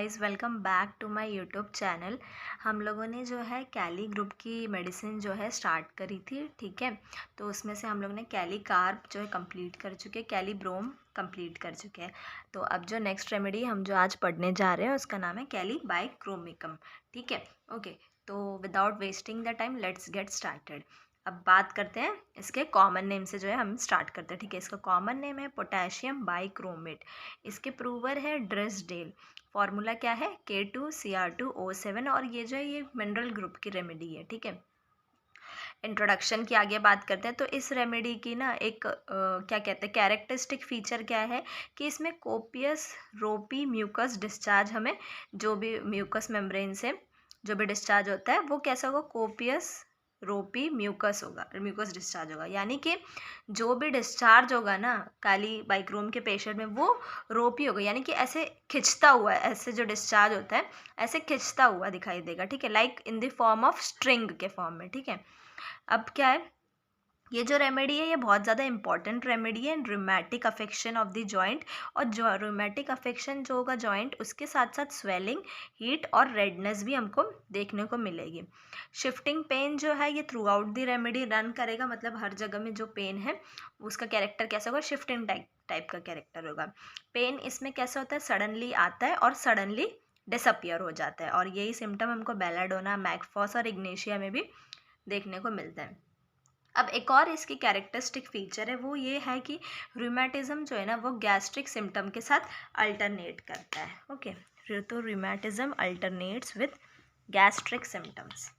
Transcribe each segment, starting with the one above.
Guys, welcome back to my YouTube channel. हम लोगों ने जो है कैली ग्रुप की मेडिसिन जो है स्टार्ट करी थी, ठीक है। तो उसमें से हम लोग ने कैली कार्ब जो है कंप्लीट कर चुके हैं, कैली ब्रोम कंप्लीट कर चुके हैं। तो अब जो नेक्स्ट रेमेडी हम जो आज पढ़ने जा रहे हैं उसका नाम है कैली बाइक्रोमिकम, ठीक है। ओके, तो without wasting the time let's get started. अब बात करते हैं इसके कॉमन नेम से, जो है हम स्टार्ट करते हैं, ठीक है। इसका कॉमन नेम है पोटेशियम बाइक्रोमेट। इसके प्रूवर है ड्रेसडेल। फॉर्मूला क्या है? K2Cr2O7। और ये जो है ये मिनरल ग्रुप की रेमेडी है, ठीक है। इंट्रोडक्शन की आगे बात करते हैं। तो इस रेमेडी की ना एक क्या कहते हैं कैरेक्टरिस्टिक फीचर क्या है कि इसमें कोपियस रोपी म्यूकस डिस्चार्ज, हमें जो भी म्यूकस मेम्ब्रेन से जो भी डिस्चार्ज होता है वो कैसा होगा? कोपियस रोपी म्यूकस होगा, म्यूकस डिस्चार्ज होगा। यानी कि जो भी डिस्चार्ज होगा ना काली बाइक्रोम के पेशेंट में वो रोपी होगा, यानी कि ऐसे खिंचता हुआ, ऐसे जो डिस्चार्ज होता है ऐसे खिंचता हुआ दिखाई देगा, ठीक है। Like in the form of string के फॉर्म में, ठीक है। अब क्या है, ये जो रेमेडी है ये बहुत ज़्यादा इंपॉर्टेंट रेमेडी है in rheumatic affection of the joint. और जो रूमेटिक अफेक्शन जो होगा जॉइंट, उसके साथ साथ स्वेलिंग, हीट और रेडनेस भी हमको देखने को मिलेगी। शिफ्टिंग पेन जो है ये through out the remedy run करेगा, मतलब हर जगह में जो पेन है उसका कैरेक्टर कैसा होगा? शिफ्टिंग टाइप का कैरेक्टर होगा। पेन इसमें कैसा होता है? सडनली आता है और सडनली डिसअपियर हो जाता है। और यही सिम्टम हमको बेलाडोना, मैकफॉस और इग्नेशिया में भी देखने को मिलता है। अब एक और इसकी कैरेक्टरिस्टिक फीचर है, वो ये है कि रूमेटिज्म जो है ना वो गैस्ट्रिक सिम्टम के साथ अल्टरनेट करता है, ओके। तो rheumatism alternates with gastric symptoms.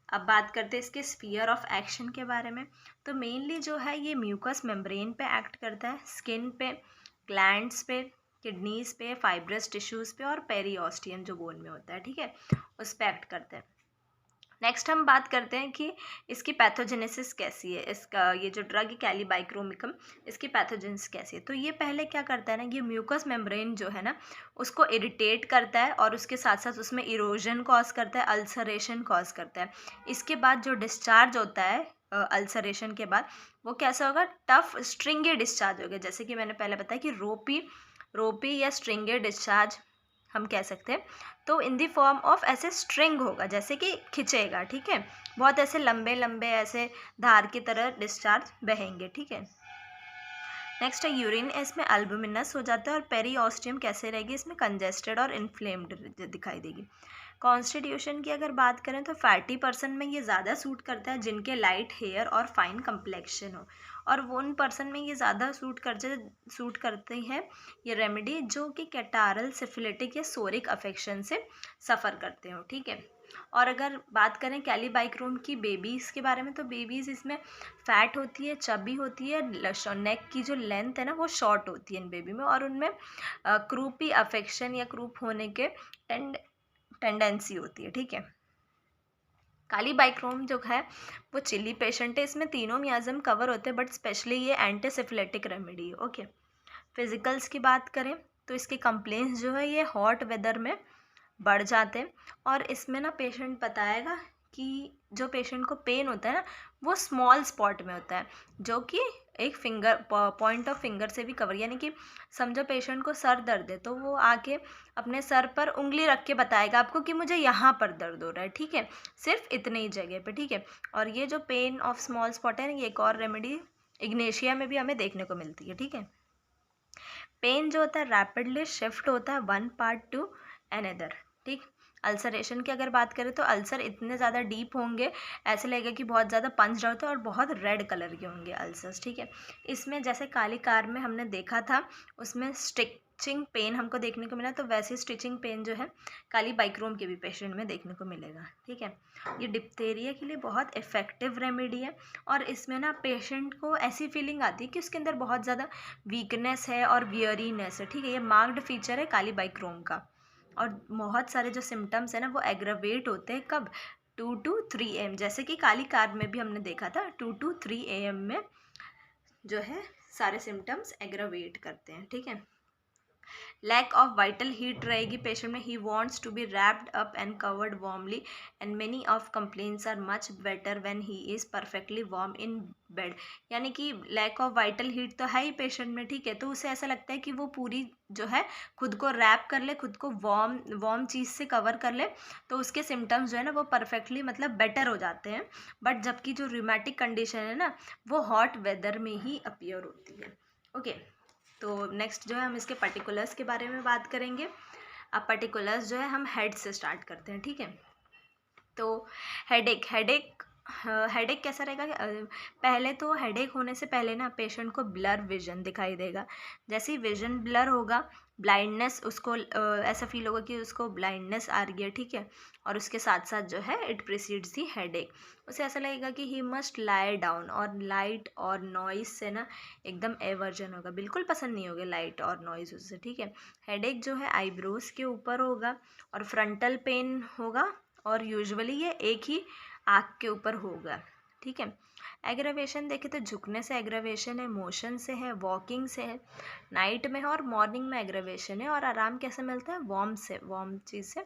अब बात करते हैं इसके स्फीयर ऑफ एक्शन के बारे में। तो मेनली जो है ये म्यूकस मेम्ब्रेन पे एक्ट करता है, स्किन पे, ग्लैंड्स पे, किडनीज पे, फाइब्रस टिश्यूज़ पे और पेरिओस्टियम जो बोन में होता है, ठीक है, उस पर एक्ट करता है। नेक्स्ट हम बात करते हैं कि इसकी पैथोजेनेसिस कैसी है। इसका ये जो ड्रग है कैली बाइक्रोमिकम, इसकी पैथोजेनेसिस कैसी है? तो ये पहले क्या करता है ना, ये म्यूकस मेम्ब्रेन जो है ना उसको इरिटेट करता है और उसके साथ साथ उसमें इरोजन कॉज करता है, अल्सरेशन कॉज करता है। इसके बाद जो डिस्चार्ज होता है अल्सरेशन के बाद, वो कैसा होगा? टफ स्ट्रिंगी डिस्चार्ज होगा। जैसे कि मैंने पहले बताया कि रोपी या स्ट्रिंगी डिस्चार्ज हम कह सकते हैं। तो इन दी फॉर्म ऑफ ऐसे स्ट्रिंग होगा, जैसे कि खिंचेगा, ठीक है। बहुत ऐसे लंबे लंबे ऐसे धार की तरह डिस्चार्ज बहेंगे, ठीक है। नेक्स्ट है यूरिन, इसमें अल्बुमिनस हो जाता है। और पेरिओस्टियम कैसे रहेगी? इसमें कंजेस्टेड और इन्फ्लेम्ड दिखाई देगी। कॉन्स्टिट्यूशन की अगर बात करें तो फैटी पर्सन में ये ज़्यादा सूट करता है जिनके लाइट हेयर और फाइन कम्प्लेक्शन हो। और वो उन पर्सन में ये ज़्यादा सूट करते हैं ये रेमेडी जो कि कैटारल, सिफिलिटिक या सोरिक अफेक्शन से सफ़र करते हो, ठीक है। और अगर बात करें कैली बाइक्रोम की बेबीज़ के बारे में, तो बेबीज़ इसमें फैट होती है, चबी होती है, नेक की जो लेंथ है ना वो शॉर्ट होती है इन बेबी में। और उनमें क्रूपी अफेक्शन या क्रूप होने के टेंडेंसी होती है, ठीक है। काली बाइक्रोम जो है वो चिली पेशेंट है, इसमें तीनों मियाज़म कवर होते हैं, बट स्पेशली ये एंटीसिफिलेटिक रेमेडी है, ओके। फिजिकल्स की बात करें तो इसके कंप्लेंट्स जो है ये हॉट वेदर में बढ़ जाते हैं। और इसमें ना पेशेंट बताएगा कि जो पेशेंट को पेन होता है ना वो स्मॉल स्पॉट में होता है, जो कि एक फिंगर पॉइंट ऑफ फिंगर से भी कवर, यानी कि समझो पेशेंट को सर दर्द है तो वो आके अपने सर पर उंगली रख के बताएगा आपको कि मुझे यहाँ पर दर्द हो रहा है, ठीक है, सिर्फ इतने ही जगह पे, ठीक है। और ये जो पेन ऑफ स्मॉल स्पॉट है ना, ये एक और रेमेडी इग्नेशिया में भी हमें देखने को मिलती है, ठीक है। पेन जो होता है रैपिडली शिफ्ट होता है वन पार्ट टू अनदर, ठीक। अल्सरेशन की अगर बात करें तो अल्सर इतने ज़्यादा डीप होंगे, ऐसे लगेगा कि बहुत ज़्यादा पंच होते हैं और बहुत रेड कलर के होंगे अल्सर्स, ठीक है। इसमें जैसे काली कार में हमने देखा था उसमें स्टिचिंग पेन हमको देखने को मिला, तो वैसे स्टिचिंग पेन जो है काली बाइक्रोम के भी पेशेंट में देखने को मिलेगा, ठीक है। ये डिप्थेरिया के लिए बहुत इफ़ेक्टिव रेमेडी है। और इसमें ना पेशेंट को ऐसी फीलिंग आती है कि उसके अंदर बहुत ज़्यादा वीकनेस है और वियरीनेस है, ठीक है। ये मार्क्ड फीचर है काली बाइक्रोम का। और बहुत सारे जो सिम्टम्स हैं ना वो एग्रावेट होते हैं कब? 2 to 3 AM, जैसे कि काली कार में भी हमने देखा था 2 to 3 AM में जो है सारे सिम्टम्स एग्रावेट करते हैं, ठीक है। लैक ऑफ वाइटल हीट रहेगी पेशेंट में, he wants to be wrapped up and covered warmly and many of complaints are much better when he is perfectly warm in bed. यानी कि लैक ऑफ वाइटल हीट तो है ही patient में, ठीक है, तो उसे ऐसा लगता है कि वो पूरी जो है खुद को रैप कर ले, खुद को वार्म वार्म चीज़ से कवर कर ले, तो उसके सिम्टम्स जो है ना वो परफेक्टली मतलब बेटर हो जाते हैं। बट जबकि जो रूमेटिक कंडीशन है ना वो हॉट वेदर में ही अपीयर होती है। ओके, तो नेक्स्ट जो है हम इसके पर्टिकुलर्स के बारे में बात करेंगे। अब पर्टिकुलर्स जो है हम हेड से स्टार्ट करते हैं, ठीक है। तो हेडेक हेडेक हेडेक कैसा रहेगा पहले तो हेडेक होने से पहले ना पेशेंट को ब्लर विजन दिखाई देगा। जैसे ही विजन ब्लर होगा, ब्लाइंडनेस उसको ऐसा फील होगा कि उसको ब्लाइंडनेस आ रही है, ठीक है, और उसके साथ साथ जो है इट प्रिसीड्स दी हेडेक। उसे ऐसा लगेगा कि ही मस्ट लाई डाउन, और लाइट और नॉइज से ना एकदम एवर्जन होगा, बिल्कुल पसंद नहीं होगा लाइट और नॉइज उससे, ठीक है। हेडेक जो है आईब्रोज के ऊपर होगा और फ्रंटल पेन होगा, और यूजुअली ये एक ही आँख के ऊपर होगा, ठीक है। एग्रावेशन देखें तो झुकने से एग्रावेशन है, मोशन से है, वॉकिंग से है, नाइट में है और मॉर्निंग में एग्रावेशन है। और आराम कैसे मिलता है? वार्म से, वार्म चीज़ से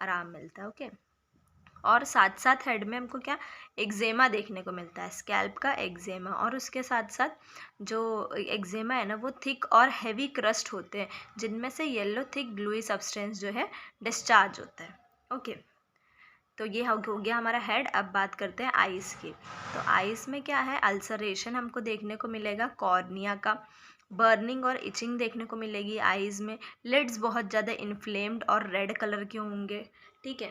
आराम मिलता है। ओके, और साथ साथ हेड में हमको क्या एक्जेमा देखने को मिलता है, स्कैल्प का एक्जेमा, और उसके साथ साथ जो एक्जेमा है ना वो थिक और हैवी क्रस्ट होते हैं जिनमें से येलो थिक ग्लूई सब्सटेंस जो है डिस्चार्ज होता है। ओके, तो ये हो गया हमारा हेड। अब बात करते हैं आइज़ की। तो आइज़ में क्या है, अल्सरेशन हमको देखने को मिलेगा, कॉर्निया का बर्निंग और इचिंग देखने को मिलेगी आइज़ में, लिड्स बहुत ज़्यादा इन्फ्लेम्ड और रेड कलर के होंगे, ठीक है।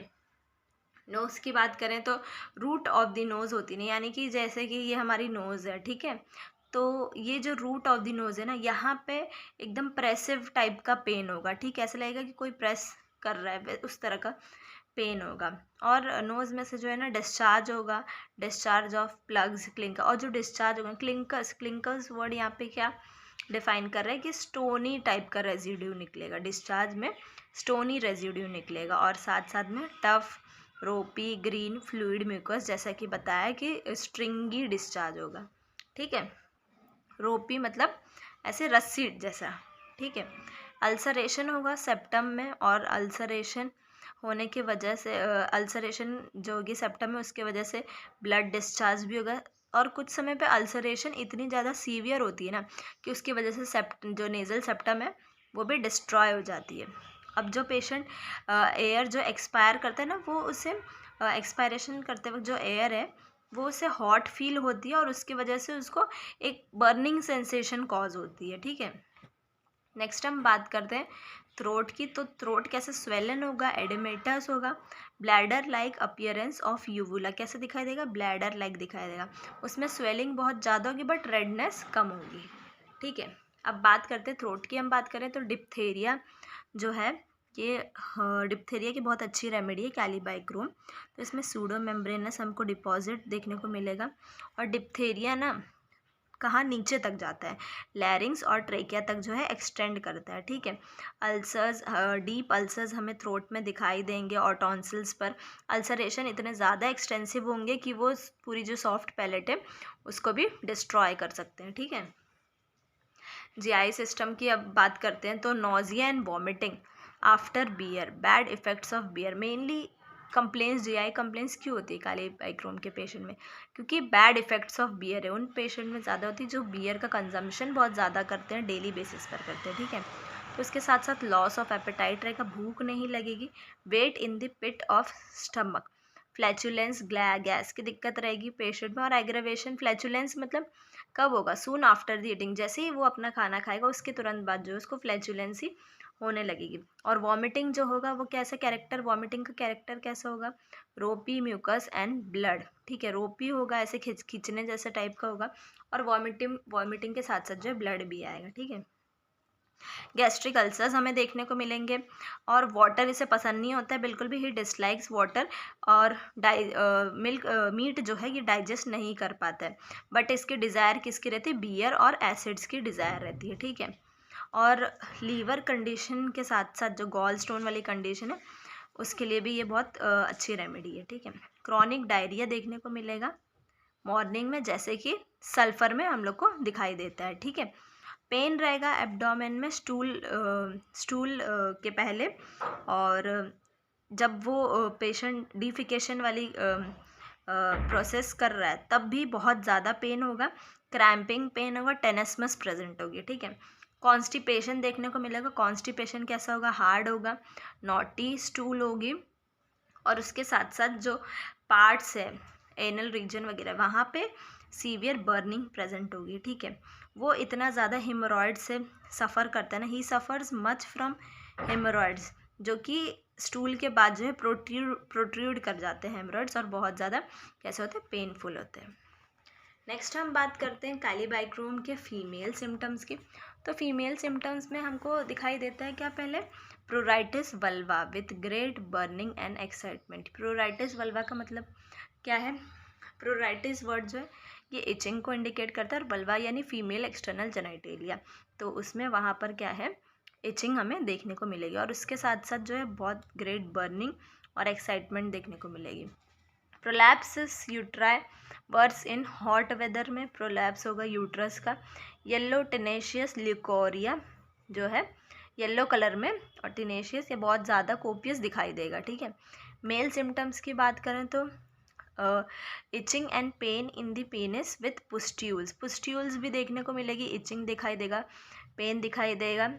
नोज़ की बात करें तो रूट ऑफ द नोज़ होती नहीं, यानी कि जैसे कि ये हमारी नोज़ है, ठीक है, तो ये जो रूट ऑफ द नोज़ है ना यहाँ पे एकदम प्रेसिव टाइप का पेन होगा, ठीक है, ऐसा लगेगा कि कोई प्रेस कर रहा है, उस तरह का पेन होगा। और नोज़ में से जो है ना डिस्चार्ज होगा, डिस्चार्ज ऑफ प्लग्स, क्लिंकर, और जो डिस्चार्ज होगा क्लिंकर्स, क्लिंकर्स वर्ड यहाँ पे क्या डिफाइन कर रहा है कि स्टोनी टाइप का रेजिड्यू निकलेगा, डिस्चार्ज में स्टोनी रेजिड्यू निकलेगा, और साथ साथ में टफ रोपी ग्रीन फ्लूइड म्यूकस, जैसा कि बताया कि स्ट्रिंगी डिस्चार्ज होगा, ठीक है। रोपी मतलब ऐसे रस्सी जैसा, ठीक है। अल्सरेशन होगा सेप्टम में, और अल्सरेशन होने की वजह से अल्सरेशन जो होगी सेप्टम में उसके वजह से ब्लड डिस्चार्ज भी होगा। और कुछ समय पे अल्सरेशन इतनी ज़्यादा सीवियर होती है ना कि उसकी वजह से जो नेज़ल सेप्टम है वो भी डिस्ट्रॉय हो जाती है। अब जो पेशेंट एयर जो एक्सपायर करता है ना वो उसे एक्सपायरेशन करते वक्त जो एयर है वो उसे हॉट फील होती है, और उसकी वजह से उसको एक बर्निंग सेंसेशन कॉज होती है, ठीक है। नेक्स्ट हम बात करते हैं थ्रोट की। तो थ्रोट कैसे स्वेलन होगा, एडेमेटस होगा, bladder like appearance of uvula, कैसे दिखाई देगा, ब्लैडर लाइक दिखाई देगा, उसमें स्वेलिंग बहुत ज़्यादा होगी बट रेडनेस कम होगी, ठीक है। अब बात करते हैं थ्रोट की। हम बात करें तो डिप्थेरिया जो है ये डिप्थेरिया की बहुत अच्छी रेमेडी है कैलीबाइक्रोम। तो इसमें सूडो मेम्ब्रेनस हमको डिपॉजिट देखने को मिलेगा, और डिप्थेरिया ना कहाँ नीचे तक जाता है, लैरिंग्स और ट्रेकिया तक जो है एक्सटेंड करता है, ठीक है। अल्सर्स, डीप अल्सर्स हमें थ्रोट में दिखाई देंगे, और टॉन्सिल्स पर अल्सरेशन इतने ज़्यादा एक्सटेंसिव होंगे कि वो पूरी जो सॉफ्ट पैलेट है उसको भी डिस्ट्रॉय कर सकते हैं, ठीक है। जीआई सिस्टम की अब बात करते हैं। तो nausea and vomiting after beer, bad effects of beer, mainly complaints GI complaints क्यों होती है कैलीबाइक्रोम के पेशेंट में, क्योंकि बैड इफ़ेक्ट्स ऑफ बियर है उन पेशेंट में ज़्यादा होती है जो बियर का कंजम्पशन बहुत ज़्यादा करते हैं, डेली बेसिस पर करते हैं, ठीक है। तो उसके साथ साथ लॉस ऑफ एपेटाइट रहेगा, भूख नहीं लगेगी, weight in the pit of stomach, flatulence gas की दिक्कत रहेगी पेशेंट में, और एग्रावेशन फ्लैचुलेंस मतलब कब होगा, सून आफ्टर द ईटिंग, जैसे ही वो अपना खाना खाएगा उसके तुरंत बाद जो है उसको फ्लैचुलेंसी होने लगेगी। और वॉमिटिंग जो होगा वो कैसा कैरेक्टर, वॉमिटिंग का कैरेक्टर कैसा होगा, रोपी म्यूकस एंड ब्लड, ठीक है, रोपी होगा ऐसे खींचने जैसा टाइप का होगा, और वॉमिटिंग के साथ साथ जो है ब्लड भी आएगा, ठीक है। गैस्ट्रिक अल्सर्स हमें देखने को मिलेंगे, और वाटर इसे पसंद नहीं होता है बिल्कुल भी, ही डिसलाइक्स वाटर, और मीट जो है ये डाइजेस्ट नहीं कर पाता है, बट इसकी डिज़ायर किसकी रहती है, बियर और एसिड्स की डिज़ायर रहती है, ठीक है। और लीवर कंडीशन के साथ साथ जो गॉल स्टोन वाली कंडीशन है उसके लिए भी ये बहुत अच्छी रेमेडी है, ठीक है। क्रॉनिक डायरिया देखने को मिलेगा मॉर्निंग में, जैसे कि सल्फ़र में हम लोग को दिखाई देता है, ठीक है। पेन रहेगा एब्डोमेन में स्टूल के पहले, और जब वो पेशेंट डिफिकेशन वाली प्रोसेस कर रहा है तब भी बहुत ज़्यादा पेन होगा, क्रैम्पिंग पेन होगा, टेनेस्मस प्रेजेंट होगी, ठीक है। कॉन्स्टिपेशन देखने को मिलेगा। कॉन्स्टिपेशन कैसा होगा? हार्ड होगा, नॉटी स्टूल होगी, और उसके साथ साथ जो पार्ट्स है एनल रीजन वगैरह वहाँ पे सीवियर बर्निंग प्रेजेंट होगी, ठीक है। वो इतना ज़्यादा हेमोरॉइड से सफ़र करता है ना, ही सफ़र्स मच फ्रॉम हेमोरॉइड्स, जो कि स्टूल के बाद जो है प्रोट्रूड कर जाते हैं हेमोरॉइड्स, और बहुत ज़्यादा कैसे होते हैं? पेनफुल होते हैं। नेक्स्ट हम बात करते हैं कैलिबाइक्रोम के फीमेल सिम्टम्स की। तो फीमेल सिम्टम्स में हमको दिखाई देता है क्या? पहले प्रोराइटिस vulva with great burning and excitement. प्रोराइटिस vulva का मतलब क्या है? प्रोराइटिस वर्ड जो है ये इचिंग को इंडिकेट करता है, और वल्वा यानी फीमेल एक्सटर्नल जेनिटेलिया, तो उसमें वहाँ पर क्या है? इचिंग हमें देखने को मिलेगी, और उसके साथ साथ जो है बहुत ग्रेट बर्निंग और एक्साइटमेंट देखने को मिलेगी। प्रोलैप्सिस यूट्राई वर्ड्स इन हॉट वेदर में प्रोलैप्स होगा यूट्रस का। येलो टेनेशियस ल्यूकोरिया जो है येलो कलर में, और टेनेशियस ये बहुत ज़्यादा कोपियस दिखाई देगा, ठीक है। मेल सिम्टम्स की बात करें तो itching and pain in the penis with pustules. Pustules भी देखने को मिलेगी, इचिंग दिखाई देगा, पेन दिखाई देगा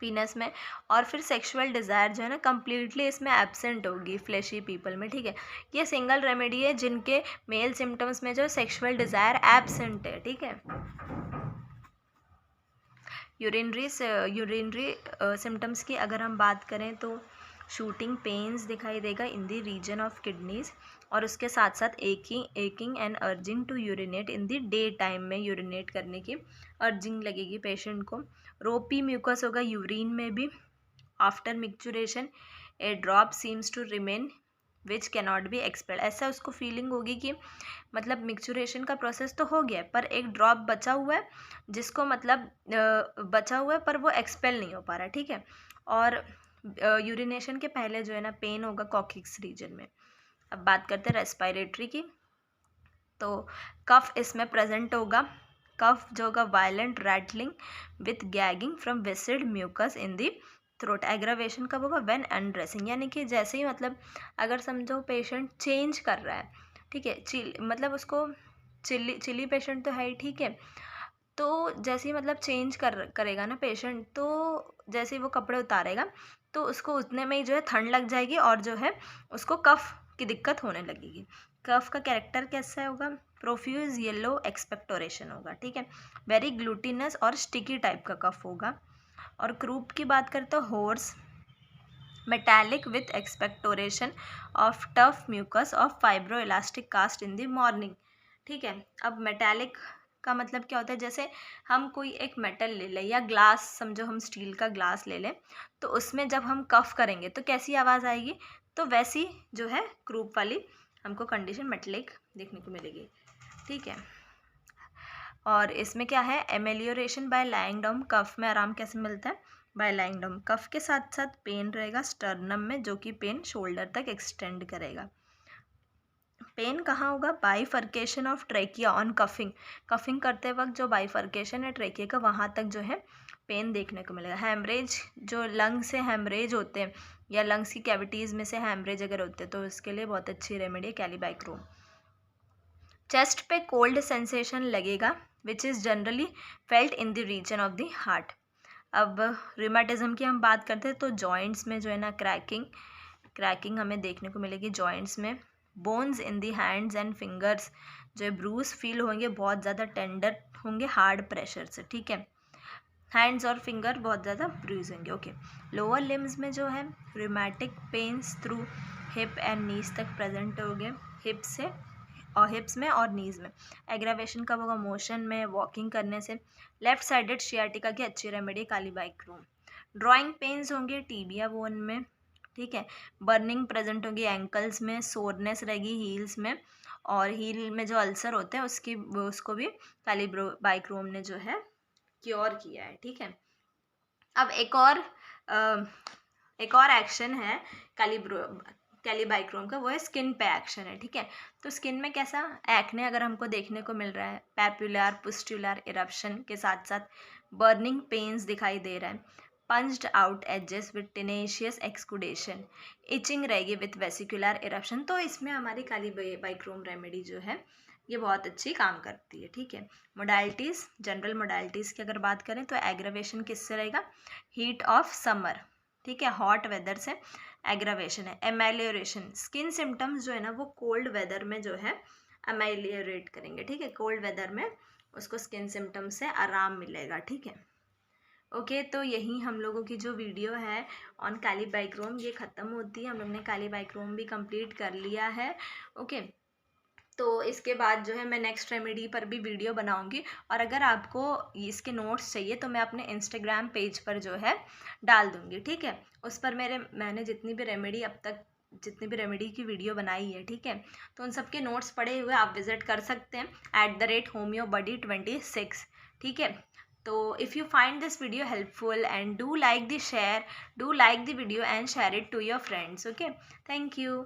पीनस में, और फिर सेक्सुअल डिज़ायर जो है ना कम्प्लीटली इसमें एब्सेंट होगी फ्लैशी पीपल में, ठीक है। ये सिंगल रेमेडी है जिनके मेल सिम्टम्स में जो सेक्सुअल डिज़ायर एब्सेंट है, ठीक है। यूरिनरी सिम्टम्स की अगर हम बात करें तो शूटिंग पेन्स दिखाई देगा in the region of kidneys, और उसके साथ साथ aching and urging to urinate in the day time में यूरिनेट करने की अर्जिंग लगेगी पेशेंट को। रोपी म्यूकस होगा यूरिन में भी। After micturition a drop seems to remain which cannot be expelled. ऐसा उसको फीलिंग होगी कि मतलब मिक्चुरेशन का प्रोसेस तो हो गया है पर एक ड्रॉप बचा हुआ है, जिसको मतलब बचा हुआ है पर वो एक्सपेल नहीं हो पा रहा है, ठीक है। और यूरिनेशन के पहले जो है ना पेन होगा कॉक्सिक्स रीजन में। अब बात करते हैं रेस्पिरेटरी की, तो कफ इसमें प्रेजेंट होगा। कफ जो होगा violent rattling with gagging from विसिड mucus in the throat. Aggravation कब होगा? व्हेन अनड्रेसिंग, यानी कि जैसे ही मतलब अगर समझो पेशेंट चेंज कर रहा है, ठीक है, मतलब उसको चिली पेशेंट तो है ही, ठीक है, तो जैसे ही मतलब चेंज करेगा ना पेशेंट, तो जैसे ही वो कपड़े उतारेगा तो उसको उतने में ही जो है ठंड लग जाएगी, और जो है उसको कफ की दिक्कत होने लगेगी। कफ का कैरेक्टर कैसा होगा? प्रोफ्यूज येलो एक्सपेक्टोरेशन होगा, ठीक है। वेरी ग्लूटिनस और स्टिकी टाइप का कफ होगा। और क्रूप की बात करते हो hoarse metallic with expectoration of tough mucus of fibroelastic cast in the morning, ठीक है। अब मेटालिक का मतलब क्या होता है? जैसे हम कोई एक मेटल ले लें या ग्लास, समझो हम स्टील का ग्लास ले लें, तो उसमें जब हम कफ करेंगे तो कैसी आवाज़ आएगी? तो वैसी जो है क्रूप वाली हमको कंडीशन मेटलिक देखने को मिलेगी, ठीक है। और इसमें क्या है? Amelioration by lying down. Cough में आराम कैसे मिलता है? Bye lying down. कफ के साथ साथ पेन रहेगा स्टर्नम में, जो कि पेन शोल्डर तक एक्सटेंड करेगा। पेन कहाँ होगा? Bifurcation of trachea on coughing. Coughing करते वक्त जो बाइफर्केशन है ट्रेकिया का, वहाँ तक जो है पेन देखने को मिलेगा। हैमरेज, जो लंग से हैमरेज होते हैं या लंग्स की कैविटीज़ में से हैमरेज अगर होते हैं तो उसके लिए बहुत अच्छी रेमेडी है कैलिबाइक्रोम। चेस्ट पे कोल्ड सेंसेशन लगेगा which is generally felt in the region of the heart. अब रिमेटिज्म की हम बात करते हैं तो जॉइंट्स में जो है ना क्रैकिंग हमें देखने को मिलेगी जॉइंट्स में। Bones in the hands and fingers जो है ब्रूस फील होंगे, बहुत ज़्यादा टेंडर होंगे हार्ड प्रेशर से, ठीक है। हैंड्स और फिंगर बहुत ज़्यादा ब्रूज होंगे, ओके। लोअर लिम्स में जो है rheumatic pains through hip and knees तक प्रेजेंट होंगे, हिप्स में और नीज में। एग्रावेशन कब होगा? मोशन में, वॉकिंग करने से। लेफ्ट साइडेड शियाटिका की अच्छी रेमेडी कैलिबाइक्रोम। ड्रॉइंग पेन्स होंगे टीबिया बोन में, ठीक है। बर्निंग प्रेजेंट होगी एंकल्स में, सोरनेस रहेगी हील्स में, और हील में जो अल्सर होते हैं उसको भी कैलिबाइक्रोम ने जो है क्योर किया है, ठीक है। अब एक और एक्शन है कैलीबाइक्रोम का, वो है स्किन पे एक्शन है, ठीक है। तो स्किन में कैसा एक्ने अगर हमको देखने को मिल रहा है, पैपुलर पुस्टुलर इरप्शन के साथ साथ बर्निंग पेन्स दिखाई दे रहा है, punched out edges with tenacious exudation, itching रहेगी विथ वेसिकुलर इरप्शन, तो इसमें हमारी कैलीबाइक्रोम रेमेडी जो है ये बहुत अच्छी काम करती है, ठीक है। मोडालिटीज़, जनरल मोडालिटीज़ की अगर बात करें तो एग्रावेशन किससे रहेगा, हीट ऑफ समर, ठीक है, हॉट वेदर से एग्रावेशन है। एमेलियोरेशन, स्किन सिम्टम्स जो है ना वो कोल्ड वेदर में जो है एमेलियोरेट करेंगे, ठीक है, कोल्ड वेदर में उसको स्किन सिम्टम्स से आराम मिलेगा, ठीक है। ओके, तो यही हम लोगों की जो वीडियो है ऑन कैलीबाइक्रोम ये ख़त्म होती है। हम लोग ने कैलीबाइक्रोम भी कंप्लीट कर लिया है, ओके। तो इसके बाद जो है मैं नेक्स्ट रेमेडी पर भी वीडियो बनाऊंगी, और अगर आपको इसके नोट्स चाहिए तो मैं अपने इंस्टाग्राम पेज पर जो है डाल दूंगी, ठीक है। उस पर मैंने जितनी भी रेमेडी की वीडियो बनाई है, ठीक है, तो उन सब के नोट्स पड़े हुए आप विजिट कर सकते हैं @homeobody26, ठीक है। तो if you find this video helpful and do like the video and share it to your friends, okay. Thank you.